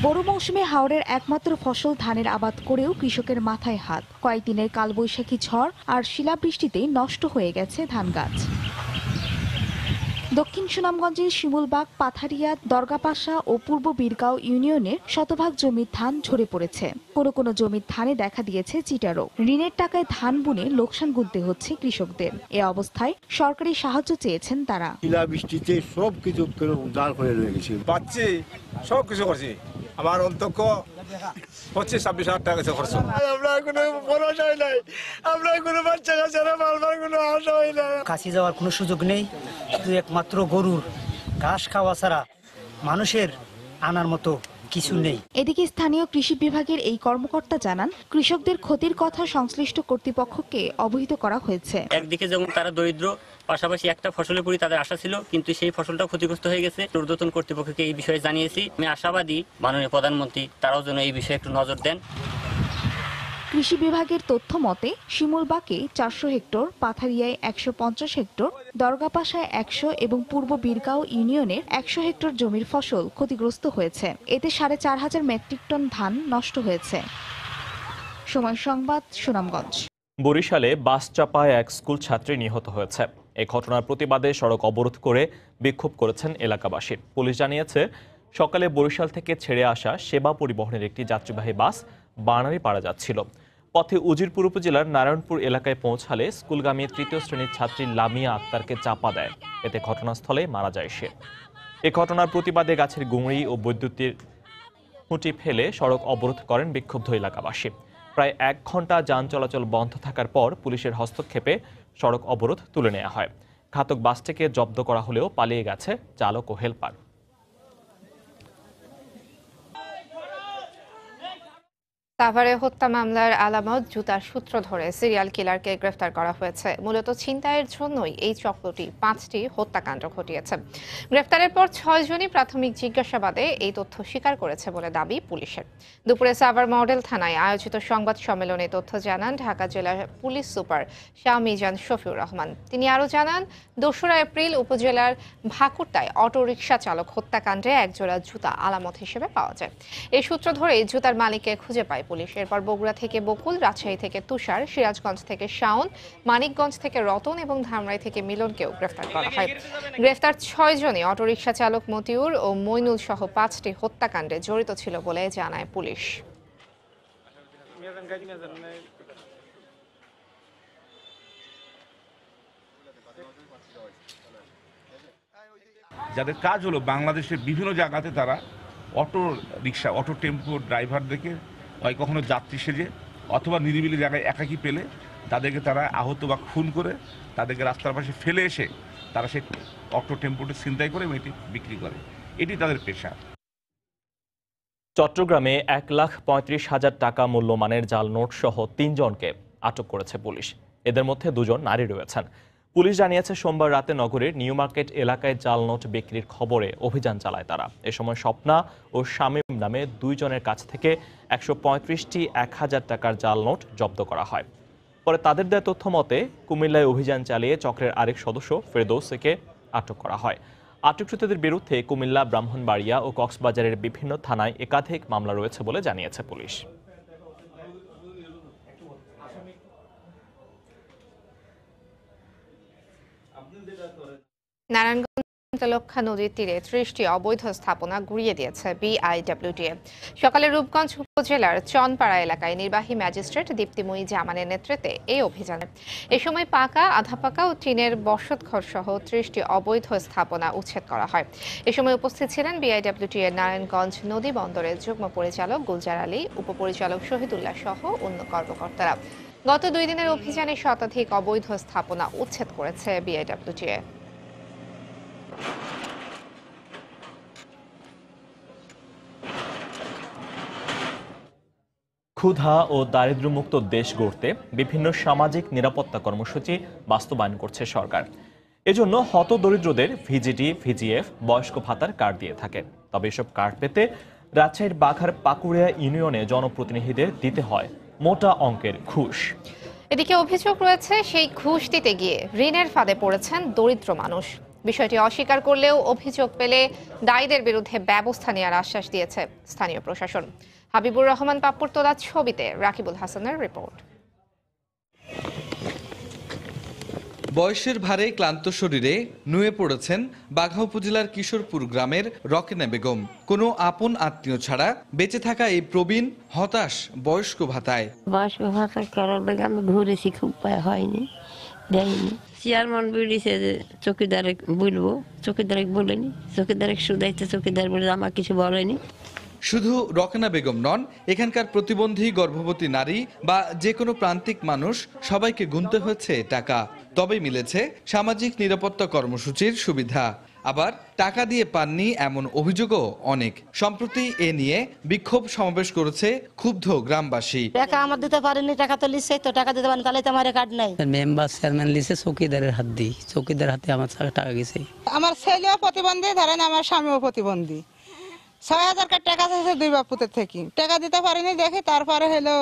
বোরো মৌসুমে হাওড়ের একমাত্র ফসল ধানের আবাদ করেও কৃষকের মাথায় হাত। কয়েকদিনের কালবৈশাখী ঝড় আর শিলাবৃষ্টিতেই নষ্ট হয়ে গেছে ধান গাছ। দক্ষিণ সুনামগঞ্জের শিমুলবাগ, পাথারিয়া, দরগাপাশা ও পূর্ব বীরগাঁও ইউনিয়নের শতভাগ জমির ধান ঝরে পড়েছে। কোনো জমির ধানে দেখা দিয়েছে চিটারোগ। ঋণের টাকায় ধান বুনে লোকসান গুনতে হচ্ছে কৃষকদের। এ অবস্থায় সরকারি সাহায্য চেয়েছেন তারা। শিলাবৃষ্টিতে সব কিছু উদ্ধার হয়ে রয়ে গেছে। পাচ্ছি সব কিছু করছি। আমার অন্তত 25-26 হাজার টাকা খরচ। আমরা কোনো ভরসাই নাই, আমরা কোনো বাচ্চা কাচ্চারা মারবার কোনো আশাই নাই। কাশি যাওয়ার কোনো সুযোগ নেই, শুধু একমাত্র গরুর ঘাস খাওয়া ছাড়া মানুষের আনার মতো কিছু নেই। এদিকে স্থানীয় কৃষি বিভাগের এই কর্মকর্তা জানান, কৃষকদের ক্ষতির কথা সংশ্লিষ্ট কর্তৃপক্ষকে অবহিত করা হয়েছে। একদিকে যেমন তারা দরিদ্র, পাশাপাশি একটা ফসলের প্রতি তাদের আশা ছিল, কিন্তু সেই ফসলটা ক্ষতিগ্রস্ত হয়ে গেছে। ঊর্ধ্বতন কর্তৃপক্ষকে এই বিষয়ে জানিয়েছি। আমি আশাবাদী মাননীয় প্রধানমন্ত্রী তারাও যেন এই বিষয়ে একটু নজর দেন। কৃষি বিভাগের তথ্য মতে শিমুলবাগে 400 হেক্টর, পাথারিয়ায় 150 হেক্টর, দরগাপাশায় 100 এবং পূর্ব বীরগাঁও ইউনিয়নের 100 হেক্টর জমির ফসল ক্ষতিগ্রস্ত হয়েছে। এতে 4500 মেট্রিক টন ধান নষ্ট হয়েছে। সময় সংবাদ, সুনামগঞ্জ। বরিশালে বাস চাপায় এক স্কুল ছাত্রী নিহত হয়েছে। এই ঘটনার প্রতিবাদে সড়ক অবরোধ করে বিক্ষোভ করেছেন এলাকাবাসী। পুলিশ জানিয়েছে, সকালে বরিশাল থেকে ছেড়ে আসা সেবা পরিবহনের একটি যাত্রীবাহী বাস বানারীপাড়া যাচ্ছিল। পথে উজিরপুর উপজেলার নারায়ণপুর এলাকায় পৌঁছালে স্কুলগামী 3য় শ্রেণীর ছাত্রী লামিয়া আক্তারকে চাপা দেয়। এতে ঘটনাস্থলে মারা যায় সে। এ ঘটনার প্রতিবাদে গাছের গুঁড়ি ও বৈদ্যুতিক খুঁটি ফেলে সড়ক অবরোধ করেন বিক্ষুব্ধ এলাকাবাসী। প্রায় 1 ঘন্টা যান চলাচল বন্ধ থাকার পর পুলিশের হস্তক্ষেপে সড়ক অবরোধ তুলে নেওয়া হয়। ঘাতক বাসটিকে জব্দ করা হলেও পালিয়ে গেছে চালক ও হেলপার। সাভারে হত্যা মামলার আলামত জুতার সূত্র ধরে সিরিয়াল কিলারকে গ্রেফতার করা হয়েছে। মূলত ছিনতাইয়ের জন্যই এই চক্রটি 5টি হত্যাকাণ্ড ঘটিয়েছে। গ্রেফতারের পর 6 জনই প্রাথমিক জিজ্ঞাসাবাদে এই তথ্য স্বীকার করেছে বলে দাবি পুলিশের। দুপুরে সাভার মডেল থানায় আয়োজিত সংবাদ সম্মেলনে তথ্য জানান ঢাকা জেলা পুলিশ সুপার শাহ মিজান শফিউর রহমান। তিনি আরও জানান, 2রা এপ্রিল উপজেলার ভাকুরতায় অটোরিকশা চালক হত্যাকাণ্ডে একজোড়া জুতা আলামত হিসেবে পাওয়া যায়। এই সূত্র ধরেই জুতার মালিককে খুঁজে পায় পুলিশ। এরপর বগুড়া থেকে বকুল, রাজশাহী থেকে তুষার, সিরাজগঞ্জ থেকে শাওন, মানিকগঞ্জ থেকে রতন এবং ধামরাই থেকে মিলনকেও গ্রেফতার করা হয়। গ্রেফতার 6 জনই অটোরিকশা চালক মতিউর ও মইনুল সহ 5টি হত্যাকাণ্ডে জড়িত ছিল বলে জানায় পুলিশ। যাদের কাজ হলো বাংলাদেশের বিভিন্ন জায়গাতে তারা অটো রিক্সা, অটো টেম্পো ড্রাইভারদেরকে হয় কখনো যাত্রী সেজে অথবা নিরিবিলি জায়গায় একাকী পেলে তাদেরকে তারা আহত বা খুন করে তাদেরকে রাস্তার পাশে ফেলে এসে তারা সেই অটো টেম্পোটি ছিনতাই করে এটি বিক্রি করে। এটি তাদের পেশা। চট্টগ্রামে 1,35,000 টাকা মূল্যমানের জাল নোট সহ 3 জনকে আটক করেছে পুলিশ। এদের মধ্যে 2 জন নারী রয়েছেন। পুলিশ জানিয়েছে, সোমবার রাতে নগরের নিউ মার্কেট এলাকায় জাল নোট বিক্রির খবরে অভিযান চালায় তারা। এ সময় স্বপ্না ও শামীম নামে 2 জনের কাছ থেকে 135টি 1000 টাকার জাল নোট জব্দ করা হয়। পরে তাদের দেওয়া তথ্য মতে কুমিল্লায় অভিযান চালিয়ে চক্রের আরেক সদস্য ফেরদৌসকে আটক করা হয়। আটককৃতদের বিরুদ্ধে কুমিল্লা, ব্রাহ্মণবাড়িয়া ও কক্সবাজারের বিভিন্ন থানায় একাধিক মামলা রয়েছে বলে জানিয়েছে পুলিশ। নারায়ণগঞ্জ লক্ষা নদীর তীরে 30টি অবৈধ স্থাপনা গুড়িয়ে দিয়েছে বিআইডব্লিউটিএ। সকালে রূপগঞ্জ উপজেলার চনপাড়া এলাকায় নির্বাহী ম্যাজিস্ট্রেট দীপ্তিময়ী জামানের নেতৃত্বে এই অভিযানে এ সময় পাকা, আধা পাকা ও টিনের বসতঘর সহ 30টি অবৈধ স্থাপনা উচ্ছেদ করা হয়। এ সময় উপস্থিত ছিলেন বিআইডব্লিউটিএ নারায়ণগঞ্জ নদী বন্দরের যুগ্ম পরিচালক গুলজার আলী, উপপরিচালক শহীদুল্লাহ সহ অন্য কর্মকর্তারা। গত 2 দিনের অভিযানে শতাধিক অবৈধ স্থাপনা উচ্ছেদ করেছে বিআইডব্লিউটিএ। ক্ষুধা ও দারিদ্র্যমুক্ত দেশ গড়তে বিভিন্ন সামাজিক নিরাপত্তা কর্মসূচি বাস্তবায়ন করছে সরকার। এজন্য হতদরিদ্রদের ভিজিটি, ভিজিএফ, বয়স্ক ভাতার কার্ড দিয়ে থাকে। তবে এসব কার্ড পেতে রাজশাহীর বাঘার পাকুড়িয়া ইউনিয়নে জনপ্রতিনিধিদের দিতে হয় মোটা অঙ্কের ঘুষ। এদিকে অভিযোগ রয়েছে, সেই ঘুষ দিতে গিয়ে ঋণের ফাঁদে পড়েছেন দরিদ্র মানুষ। বিষয়টি অস্বীকার করলেও অভিযোগ পেলে দায়ীদের বিরুদ্ধে ব্যবস্থা নেওয়ার আশ্বাস দিয়েছে স্থানীয় প্রশাসন। হাবিবুর রহমান পাপ্পুর তোলা ছবিতে রাকিবুল হাসানের রিপোর্ট। বয়সের ভারে ক্লান্ত শরীরে নুয়ে পড়েছেন বাঘা উপজেলার কিশোরপুর গ্রামের রকেনা বেগম। কোনো আপন আত্মীয় ছাড়া বেঁচে থাকা এই প্রবীণ হতাশ বয়স্ক ভাতায়। বয়স্ক ভাতা করার লাগে আমি ঘুরেছি, খুব হয়নি, দেয়নি। চেয়ারম্যান বলেছে যে চৌকিদারে বলবো, চৌকিদারে বলেনি, চৌকিদারে শুধাইতে চৌকিদার বলে আমার কিছু বলেনি। শুধু রকেনা বেগম নন, এখানকার প্রতিবন্ধী, গর্ভবতী নারী বা যে কোনো প্রান্তিক মানুষ সবাইকে গুনতে হয়েছে টাকা, তবেই মিলেছে সামাজিক নিরাপত্তা কর্মসূচির সুবিধা। আবার টাকা দিয়ে পাননি এমন অভিযোগও অনেক। সম্প্রতি এ নিয়ে বিক্ষোভ সমাবেশ করেছে ক্ষুব্ধ গ্রামবাসী। টাকা আমার দিতে পারেনি, টাকা তো লিখছে, তো টাকা দিতে পারেন, তাহলে তো আমার কার্ড নাই। মেম্বার চেয়ারম্যান লিখে চৌকিদারের হাত দিই, চৌকিদার হাতে আমার টাকা গেছে। আমার ছেলেও প্রতিবন্ধী, ধরেন আমার স্বামীও প্রতিবন্ধী। ৬,০০০ টাকা চাইছে দুই বাপুতের থেকে, টাকা দিতে পারিনি দেখে, তারপরে হলো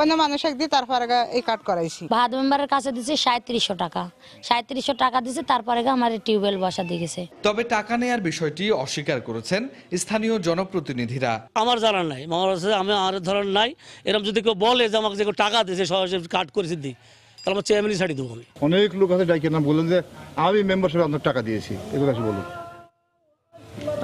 অন্য মানুষকে দিয়ে তারপরে এই কার্ড করাইছি। ভাদ মেম্বারের কাছে দিছে ৩৭০০ টাকা, ৩৭০০ টাকা দিছে, তারপরে আমার টিউবওয়েল বসা দিয়ে গেছে। তবে টাকা নেয়ার বিষয়টি অস্বীকার করেছেন স্থানীয় জনপ্রতিনিধিরা। আমার জানা নাই, আমি আর ধরন নাই, এরকম যদি কেউ বলে যে আমাকে যে টাকা দিয়েছে সরাসরি কার্ড করেছে দিই, তাহলে আমার চেয়ারম্যানই ছাড়ি দেবো। অনেক লোক আছে ডাইকে না বললেন যে আমি মেম্বারশিপে আপনার টাকা দিয়েছি, এগুলো আছে বলুন,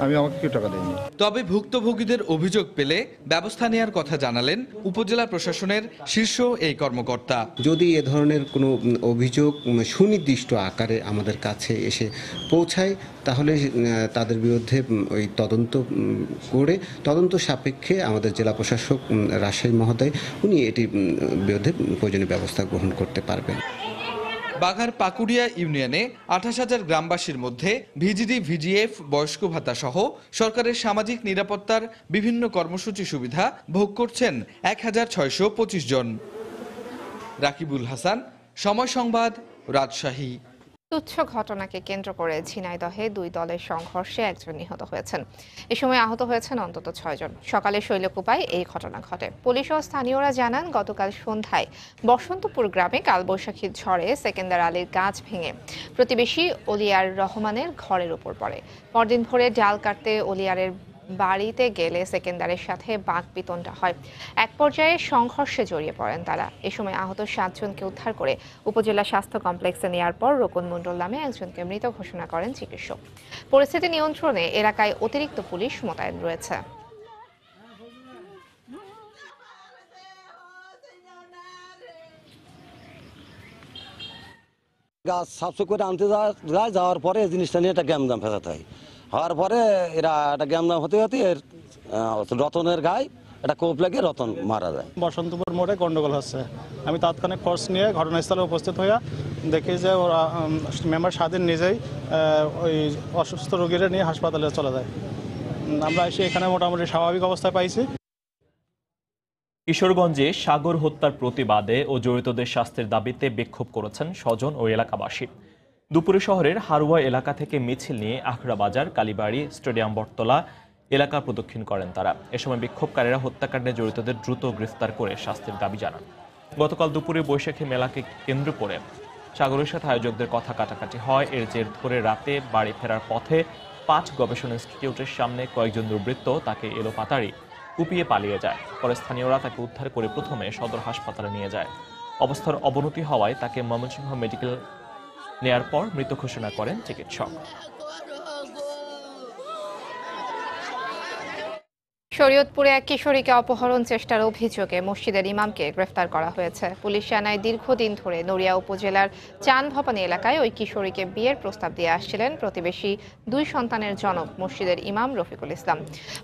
আমি আমাকে কেউ টাকা দেয়নি। তবে ভুক্তভোগীদের অভিযোগ পেলে ব্যবস্থা নেওয়ার কথা জানালেন উপজেলা প্রশাসনের শীর্ষ এই কর্মকর্তা। যদি এ ধরনের কোনো অভিযোগ সুনির্দিষ্ট আকারে আমাদের কাছে এসে পৌঁছায়, তাহলে তাদের বিরুদ্ধে ওই তদন্ত সাপেক্ষে আমাদের জেলা প্রশাসক রাজশাহী মহোদয় উনি এটির বিরুদ্ধে প্রয়োজনীয় ব্যবস্থা গ্রহণ করতে পারবেন। বাঘার পাকুড়িয়া ইউনিয়নে ২৮,০০০ গ্রামবাসীর মধ্যে ভিজিডি, ভিজিএফ, বয়স্ক ভাতা সহ সরকারের সামাজিক নিরাপত্তার বিভিন্ন কর্মসূচি সুবিধা ভোগ করছেন ১,৬২৫ জন। রাকিবুল হাসান, সময় সংবাদ, রাজশাহী। তুচ্ছ ঘটনাকে কেন্দ্র করে ঝিনাইদহে দুই দলের সংঘর্ষে একজন নিহত হয়েছেন। এ সময় আহত হয়েছেন অন্তত ৬ জন। সকালে শৈলকুপায় এই ঘটনা ঘটে। পুলিশ ও স্থানীয়রা জানান, গতকাল সন্ধ্যায় বসন্তপুর গ্রামে কালবৈশাখীর ঝড়ে সেকেন্দার আলীর গাছ ভেঙে প্রতিবেশী অলিয়ার রহমানের ঘরের উপর পড়ে। পরদিন ভোরে ডাল কাটতে অলিয়ারের বাড়িতে গেলে সেকেন্দারের সাথে বাকবিতণ্ডা হয়। এক পর্যায়ে সংঘর্ষে জড়িয়ে পড়েন তারা। এ সময় আহত ৭ জনকে উদ্ধার করে উপজেলা স্বাস্থ্য কমপ্লেক্সে নেওয়ার পর রোকন মণ্ডল নামে একজনকে মৃত ঘোষণা করেন চিকিৎসক। পরিস্থিতি নিয়ন্ত্রণে এলাকায় অতিরিক্ত পুলিশ মোতায়েন রয়েছে। গাছ সাফসুফ করে আনতে যায়, যাওয়ার পরে এই জিনিসটা নিয়ে একটা গ্যামদাম ফেসাতে হয়। হওয়ার পরে এরা একটা গ্যামদাম হতে হতে এর রতনের গায়ে একটা কোপ লেগে রতন মারা যায়। বসন্তপুর মোড়ে গন্ডগোল হচ্ছে। আমি তাৎক্ষণিক ফোর্স নিয়ে ঘটনাস্থলে উপস্থিত হইয়া দেখি যে ওরা মেম্বার স্বাধীন নিজেই ওই অসুস্থ রোগীরা নিয়ে হাসপাতালে চলে যায়। আমরা এসে এখানে মোটামুটি স্বাভাবিক অবস্থায় পাইছি। কিশোরগঞ্জে সাগর হত্যার প্রতিবাদে ও জড়িতদের শাস্তির দাবিতে বিক্ষোভ করেছেন স্বজন ও এলাকাবাসী। দুপুরে শহরের হারুয়া এলাকা থেকে মিছিল নিয়ে আখড়া বাজার, কালীবাড়ি, স্টেডিয়াম বটতলা এলাকা প্রদক্ষিণ করেন তারা। এ সময় বিক্ষোভকারীরা হত্যাকাণ্ডে জড়িতদের দ্রুত গ্রেফতার করে শাস্তির দাবি জানান। গতকাল দুপুরে বৈশাখী মেলাকে কেন্দ্র করে সাগরের সাথে আয়োজকদের কথা কাটাকাটি হয়। এর জের ধরে রাতে বাড়ি ফেরার পথে ৫ গবেষণা ইনস্টিটিউটের সামনে কয়েকজন দুর্বৃত্ত তাকে এলোপাতাড়ি কুপিয়ে পালিয়ে যায়। পরে স্থানীয়রা তাকে উদ্ধার করে প্রথমে সদর হাসপাতালে নিয়ে যায়। অবস্থার অবনতি হওয়ায় তাকে ময়মনসিংহ মেডিকেল নেয়ার পর মৃত ঘোষণা করেন চিকিৎসক। শরীয়তপুরে এক কিশোরীকে অপহরণ চেষ্টার অভিযোগে মসজিদের ইমামকে গ্রেফতার করা হয়েছে। পুলিশ জানায়, দীর্ঘদিন ধরে নড়িয়া উপজেলার চানভবানী এলাকায় ওই কিশোরীকে বিয়ের প্রস্তাব দিয়ে আসছিলেন প্রতিবেশী 2 সন্তানের জনক মসজিদের ইমাম রফিকুল ইসলাম।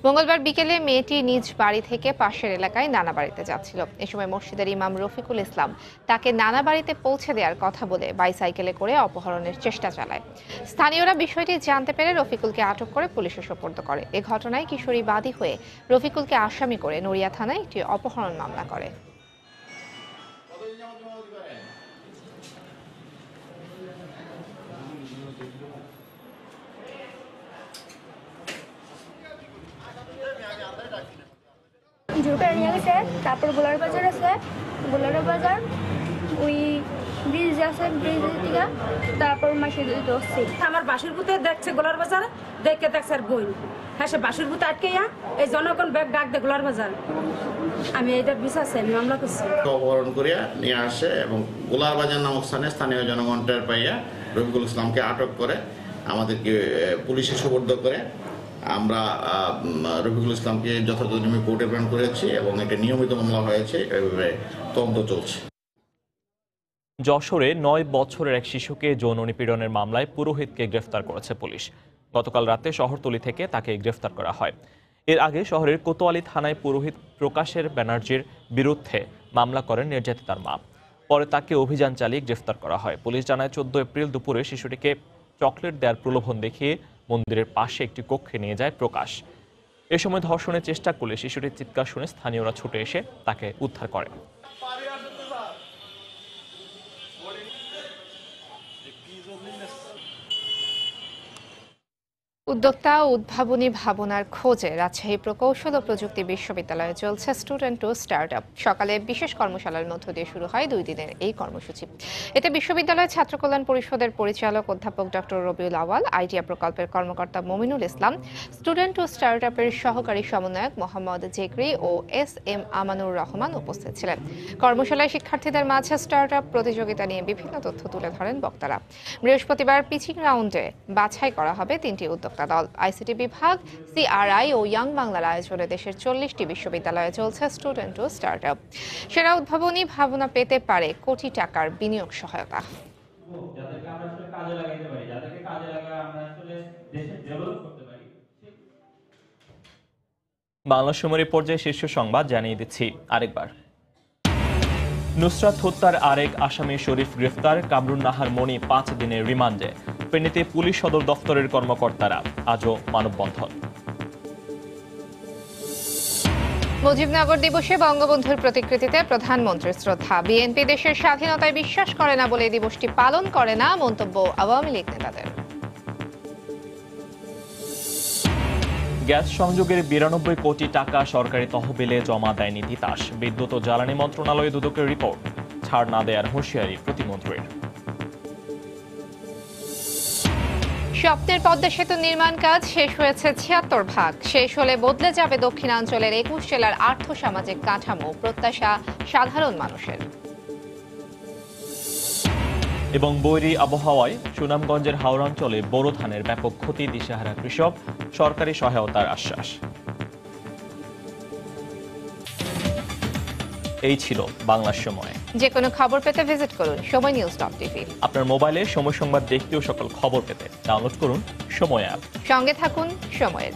মঙ্গলবার বিকেলে মেয়েটি নিজ বাড়ি থেকে পাশের এলাকায় নানা বাড়িতে যাচ্ছিল। এ সময় মসজিদের ইমাম রফিকুল ইসলাম তাকে নানা বাড়িতে পৌঁছে দেওয়ার কথা বলে বাইসাইকেলে করে অপহরণের চেষ্টা চালায়। স্থানীয়রা বিষয়টি জানতে পেরে রফিকুলকে আটক করে পুলিশে সোপর্দ করে। এ ঘটনায় কিশোরী বাদী হয়ে রফিকুলকে আসামি করে নড়িয়া থানায় একটি অপহরণ মামলা করে। তারপর গোলার বাজার আছে, গোলার বাজার ওই ব্রিজ আছে, ব্রিজের দিকে তারপর মাসে ধরছে। আমার বাসুর পুতে দেখছে গোলার বাজার, দেখে দেখছে আর বই হ্যাঁ সে বাসুর পুতে আটকে এই জনগণ ব্যাগ ডাক দে গোলার বাজার। আমি এটা বিশ্বাসে আমি মামলা করছি। অপহরণ করিয়া নিয়ে আসে এবং গোলার বাজার নামক স্থানে স্থানীয় জনগণ টের পাইয়া রফিকুল ইসলামকে আটক করে আমাদেরকে পুলিশে সোপর্দ করে। আমরা রফিকুল ইসলামকে যথাযথ নিয়মে কোর্টে প্রেরণ করেছি এবং এটা নিয়মিত মামলা হয়েছে, এভাবে তদন্ত চলছে। যশোরে 9 বছরের এক শিশুকে যৌন নিপীড়নের মামলায় পুরোহিতকে গ্রেফতার করেছে পুলিশ। গতকাল রাতে শহরতলি থেকে তাকে গ্রেফতার করা হয়। এর আগে শহরের কোতোয়ালি থানায় পুরোহিত প্রকাশের ব্যানার্জির বিরুদ্ধে মামলা করেন নির্যাতিতার মা। পরে তাকে অভিযান চালিয়ে গ্রেফতার করা হয়। পুলিশ জানায়, 14 এপ্রিল দুপুরে শিশুটিকে চকলেট দেওয়ার প্রলোভন দেখিয়ে মন্দিরের পাশে একটি কক্ষে নিয়ে যায় প্রকাশ। এ সময় ধর্ষণের চেষ্টা করলে শিশুটির চিৎকার শুনে স্থানীয়রা ছুটে এসে তাকে উদ্ধার করে। উদ্যোক্তা ও উদ্ভাবনী ভাবনার খোঁজে রাজশাহী প্রকৌশল ও প্রযুক্তি বিশ্ববিদ্যালয়ে চলছে স্টুডেন্ট টু স্টার্টআপ। সকালে বিশেষ কর্মশালার মধ্য দিয়ে শুরু হয় 2 দিনের এই কর্মসূচি। এতে বিশ্ববিদ্যালয়ের ছাত্র কল্যাণ পরিষদের পরিচালক অধ্যাপক ডক্টর রবিউল আওয়াল, আইডিয়া প্রকল্পের কর্মকর্তা মমিনুল ইসলাম, স্টুডেন্ট টু স্টার্টআপের সহকারী সমন্বয়ক মোহাম্মদ জেকরি ও SM আমানুর রহমান উপস্থিত ছিলেন। কর্মশালায় শিক্ষার্থীদের মাঝে স্টার্টআপ প্রতিযোগিতা নিয়ে বিভিন্ন তথ্য তুলে ধরেন বক্তারা। বৃহস্পতিবার পিচিং রাউন্ডে বাছাই করা হবে 3টি উদ্যোক্তা দল। আইসিটি বিভাগ, CRI ও ইয়াং বাংলার আয়োজনে দেশের 40টি বিশ্ববিদ্যালয়ে চলছে স্টুডেন্ট টু স্টার্টআপ। সেরা উদ্ভাবনী ভাবনা পেতে পারে কোটি টাকার বিনিয়োগ সহায়তা। বাংলা সময়ের পর্যায়ে শীর্ষ সংবাদ জানিয়ে দিচ্ছি আরেকবার। নুসরাত হত্যার আরেক আসামি শরীফ গ্রেফতার, কামরুন নাহার মনি 5 দিনের রিমান্ডে। ফেনীতে পুলিশ সদর দফতরের কর্মকর্তারা আজও মানববন্ধন। মুজিবনগর দিবসে বঙ্গবন্ধুর প্রতিকৃতিতে প্রধানমন্ত্রীর শ্রদ্ধা। বিএনপি দেশের স্বাধীনতায় বিশ্বাস করে না বলে দিবসটি পালন করে না, মন্তব্য আওয়ামী লীগ নেতাদের। গ্যাস সংযোগের 92 কোটি টাকা সরকারি তহবিলে জমা দেয়নি তিতাস। বিদ্যুৎ ও জ্বালানি মন্ত্রণালয়ে দুদকের রিপোর্ট। ছাড় না দেওয়ার হুঁশিয়ারি প্রতিমন্ত্রীর। স্বপ্নের পদ্মা সেতু নির্মাণ কাজ শেষ হয়েছে 76 ভাগ। শেষ হলে বদলে যাবে দক্ষিণাঞ্চলের 21 জেলার আর্থ-সামাজিক কাঠামো, প্রত্যাশা সাধারণ মানুষের। এবং বৈরী আবহাওয়ায় সুনামগঞ্জের হাওড়াঞ্চলে বোরো ধানের ব্যাপক ক্ষতি, দিশেহারা কৃষক, সরকারি সহায়তার আশ্বাস। এই ছিল বাংলার সময়। যে কোনো খবর পেতে ভিজিট করুন সময়নিউজ.tv। আপনার মোবাইলে সময় সংবাদ দেখতে ও সকল খবর পেতে ডাউনলোড করুন সময় অ্যাপ। সঙ্গে থাকুন সময়ের।